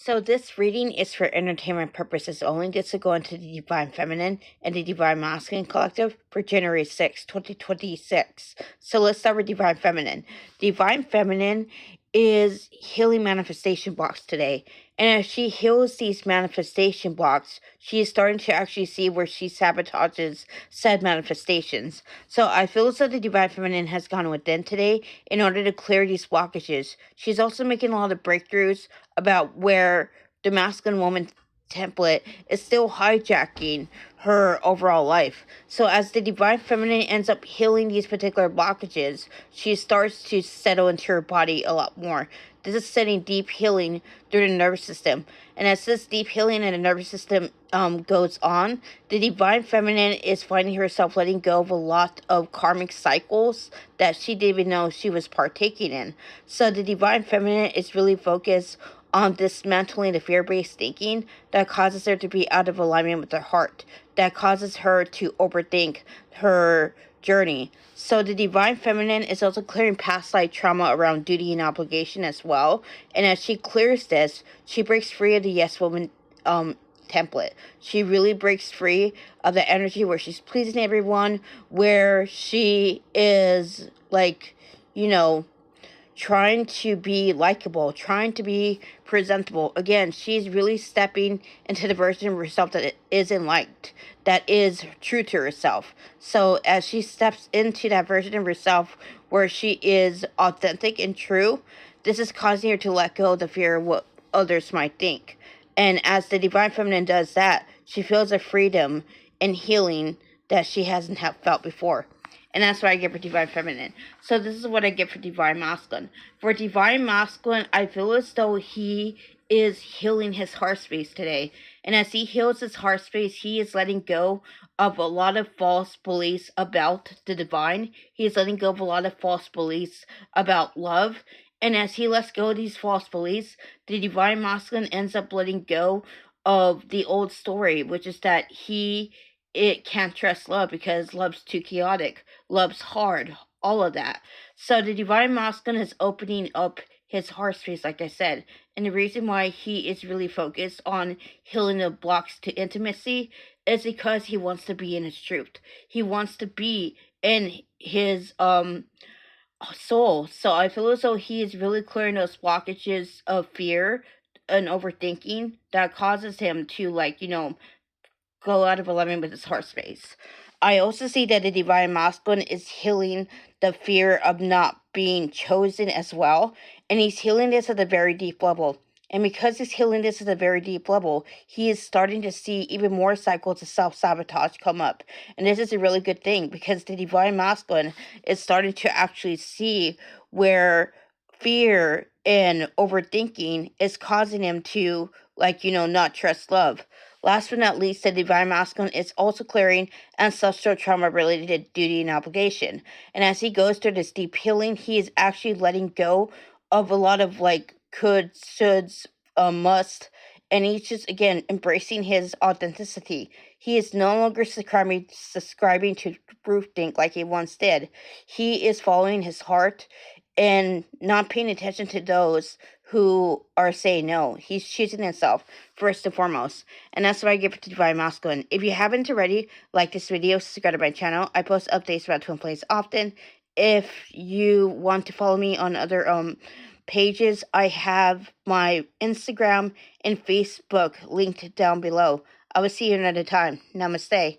So this reading is for entertainment purposes only. This will go into the Divine Feminine and the Divine Masculine Collective for January 6, 2026. So let's start with Divine Feminine. Divine Feminine is healing manifestation blocks today. And as she heals these manifestation blocks, she is starting to actually see where she sabotages said manifestations. So I feel as though the Divine Feminine has gone within today in order to clear these blockages. She's also making a lot of breakthroughs about where the masculine woman template is still hijacking her overall life. So as the divine feminine ends up healing these particular blockages, she starts to settle into her body a lot more. This is setting deep healing through the nervous system. And as this deep healing in the nervous system goes on, the divine feminine is finding herself letting go of a lot of karmic cycles that she didn't even know she was partaking in. So the divine feminine is really focused on dismantling the fear-based thinking that causes her to be out of alignment with her heart, that causes her to overthink her journey. So the divine feminine is also clearing past life trauma around duty and obligation as well. And as she clears this, she breaks free of the yes woman template. She really breaks free of the energy where she's pleasing everyone, where she is like, trying to be likable, trying to be presentable. Again, she's really stepping into the version of herself that isn't liked, that is true to herself. So as she steps into that version of herself where she is authentic and true, this is causing her to let go of the fear of what others might think. And as the divine feminine does that, she feels a freedom and healing that she hasn't felt before. And that's what I get for Divine Feminine. So this is what I get for Divine Masculine. For Divine Masculine, I feel as though he is healing his heart space today. And as he heals his heart space, he is letting go of a lot of false beliefs about the divine. He is letting go of a lot of false beliefs about love. And as he lets go of these false beliefs, the Divine Masculine ends up letting go of the old story, which is that it can't trust love because love's too chaotic, love's hard, all of that. So the divine masculine is opening up his heart space, like I said. And the reason why he is really focused on healing the blocks to intimacy is because he wants to be in his truth. He wants to be in his soul. So I feel as though he is really clearing those blockages of fear and overthinking that causes him to go out of alignment with his heart space. I also see that the divine masculine is healing the fear of not being chosen as well. And he's healing this at a very deep level. And because he's healing this at a very deep level, he is starting to see even more cycles of self sabotage come up. And this is a really good thing because the divine masculine is starting to actually see where fear and overthinking is causing him to, not trust love. Last but not least, the divine masculine is also clearing ancestral trauma related to duty and obligation. And as he goes through this deep healing, he is actually letting go of a lot of coulds, shoulds, must, and he's just again embracing his authenticity. He is no longer subscribing to groupthink like he once did. He is following his heart and not paying attention to those who are saying no. He's choosing himself first and foremost. And that's what I give to Divine Masculine. If you haven't already, like this video, subscribe to my channel. I post updates about twin flames often. If you want to follow me on other pages, I have my Instagram and Facebook linked down below. I will see you another time. Namaste.